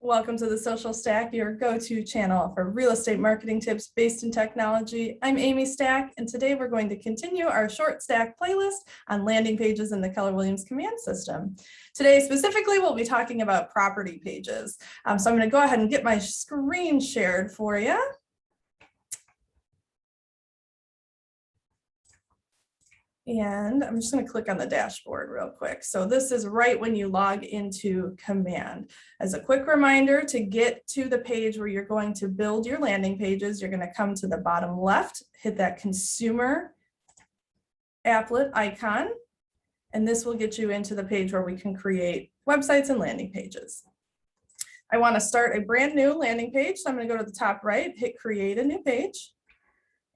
Welcome to the Social Stack, your go-to channel for real estate marketing tips based in technology. I'm Amy Stack, and today we're going to continue our short stack playlist on landing pages in the Keller Williams command system. Today, specifically, we'll be talking about property pages. So I'm going to go ahead and get my screen shared for you. And I'm just going to click on the dashboard real quick. So this is right when you log into Command. As a quick reminder, to get to the page where you're going to build your landing pages, you're going to come to the bottom left, hit that consumer applet icon, and this will get you into the page where we can create websites and landing pages. I want to start a brand new landing page, so I'm going to go to the top right, hit create a new page.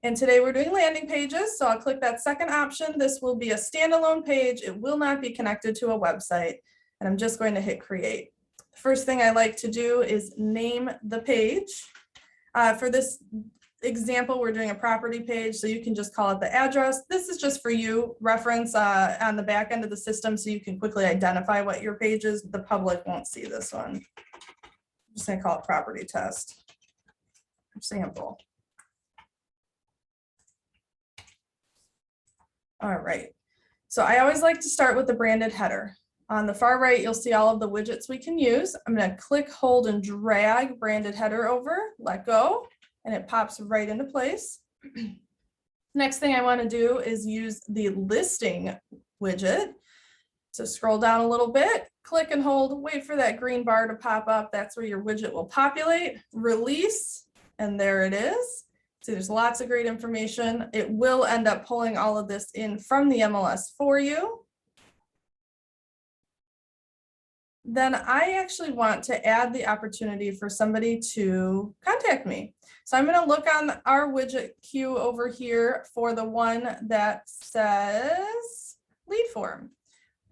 And today we're doing landing pages, so I'll click that second option. This will be a standalone page. It will not be connected to a website, and I'm just going to hit create. The first thing I like to do is name the page. For this example, we're doing a property page, so you can just call it the address. This is just for you reference on the back end of the system, so you can quickly identify what your page is. The public won't see this one. I'm just gonna call it property test sample. All right, so I always like to start with the branded header. On the far right, you'll see all of the widgets we can use. I'm going to click, hold, and drag branded header over, let go, and it pops right into place. Next thing I want to do is use the listing widget. So scroll down a little bit, click and hold, wait for that green bar to pop up. That's where your widget will populate, release, and there it is. So there's lots of great information. It will end up pulling all of this in from the MLS for you. Then I actually want to add the opportunity for somebody to contact me. So I'm going to look on our widget queue over here for the one that says lead form.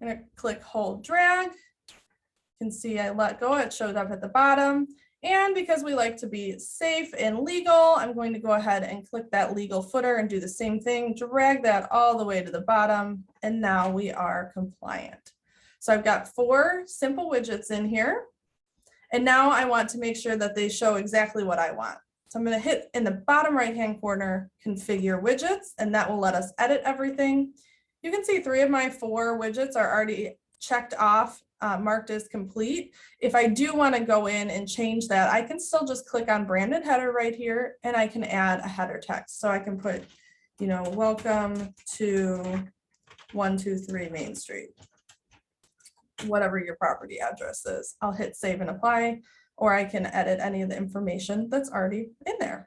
I'm going to click, hold, drag. You can see I let go. It showed up at the bottom. And because we like to be safe and legal, I'm going to go ahead and click that legal footer and do the same thing, drag that all the way to the bottom, and now we are compliant. So I've got 4 simple widgets in here, and now I want to make sure that they show exactly what I want. So I'm going to hit in the bottom right-hand corner, configure widgets, and that will let us edit everything. You can see 3 of my 4 widgets are already checked off, marked as complete. If I do want to go in and change that, I can still just click on branded header right here, and I can add a header text. So I can put, you know, welcome to 123 Main Street, whatever your property address is. I'll hit save and apply, or I can edit any of the information that's already in there.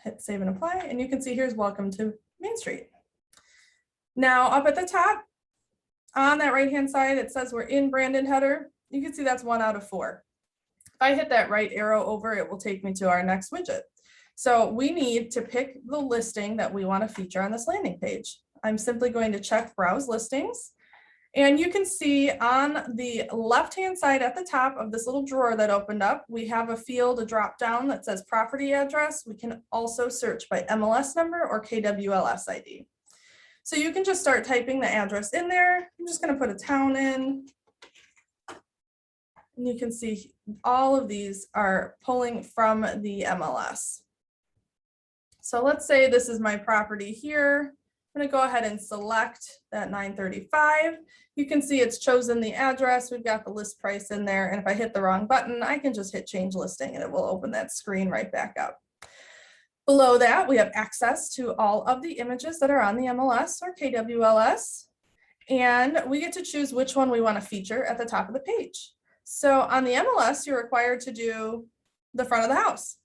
Hit save and apply, and you can see here's welcome to Main Street. Now up at the top, on that right-hand side, it says we're in branded header. You can see that's 1 out of 4. If I hit that right arrow over, it will take me to our next widget. So we need to pick the listing that we want to feature on this landing page. I'm simply going to check browse listings. And you can see on the left-hand side at the top of this little drawer that opened up, we have a field, a drop-down that says property address. We can also search by MLS number or KWLS ID. So you can just start typing the address in there. I'm just going to put a town in. And you can see all of these are pulling from the MLS. So let's say this is my property here. I'm going to go ahead and select that 935. You can see it's chosen the address. We've got the list price in there. And if I hit the wrong button, I can just hit change listing and it will open that screen right back up. Below that, we have access to all of the images that are on the MLS or KWLS, and we get to choose which one we want to feature at the top of the page. So on the MLS, you're required to do the front of the house.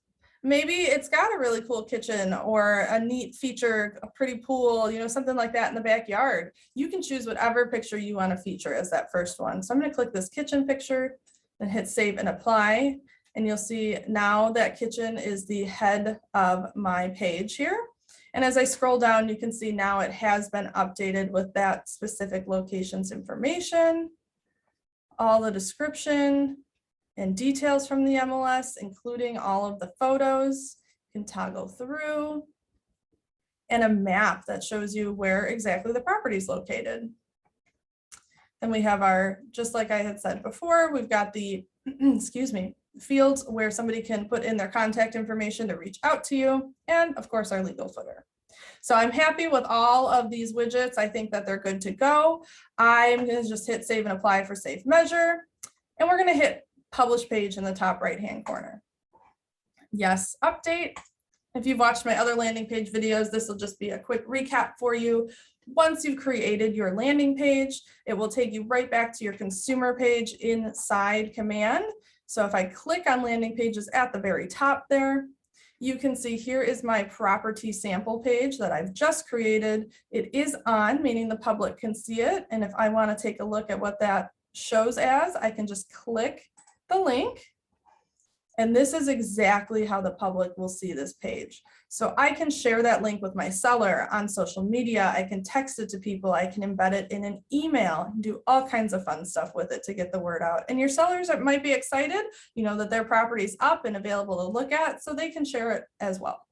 Maybe it's got a really cool kitchen or a neat feature, a pretty pool, you know, something like that in the backyard. You can choose whatever picture you want to feature as that first one. So I'm going to click this kitchen picture and hit save and apply. And you'll see now that kitchen is the head of my page here. And as I scroll down, you can see now it has been updated with that specific location's information, all the description and details from the MLS, including all of the photos. You can toggle through, and a map that shows you where exactly the property is located. Then we have our, just like I had said before, we've got the, excuse me, fields where somebody can put in their contact information to reach out to you, and of course our legal footer. So I'm happy with all of these widgets. I think that they're good to go. I'm going to just hit save and apply for safe measure, and we're going to hit publish page in the top right hand corner. Yes, update. If you've watched my other landing page videos, this will just be a quick recap for you. Once you've created your landing page, it will take you right back to your consumer page inside Command. So if I click on landing pages at the very top there, you can see here is my property sample page that I've just created. It is on, meaning the public can see it. And if I want to take a look at what that shows as, I can just click the link. And this is exactly how the public will see this page. So I can share that link with my seller on social media. I can text it to people. I can embed it in an email, do all kinds of fun stuff with it to get the word out. And your sellers might be excited, you know, that their property's up and available to look at, so they can share it as well.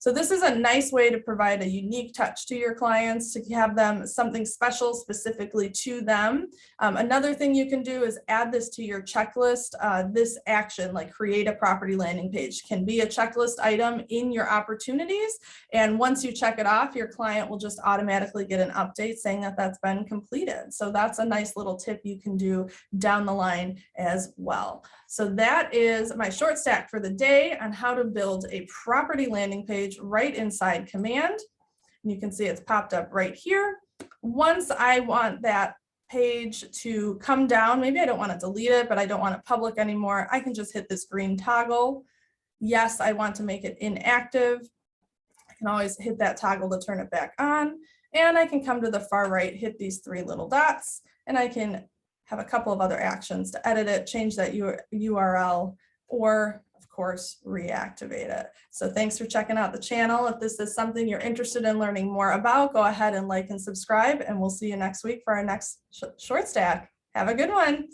So this is a nice way to provide a unique touch to your clients, to have them something special specifically to them. Another thing you can do is add this to your checklist. This action, like create a property landing page, can be a checklist item in your opportunities. And once you check it off, your client will just automatically get an update saying that that's been completed. So that's a nice little tip you can do down the line as well. So that is my short stack for the day on how to build a property landing page right inside Command. And you can see it's popped up right here. Once I want that page to come down, maybe I don't want to delete it, but I don't want it public anymore, I can just hit this green toggle. Yes, I want to make it inactive. I can always hit that toggle to turn it back on. And I can come to the far right, hit these three little dots, and I can have a couple of other actions to edit it, change that URL, or of course, reactivate it. So thanks for checking out the channel. If this is something you're interested in learning more about, go ahead and like and subscribe, and we'll see you next week for our next short stack. Have a good one.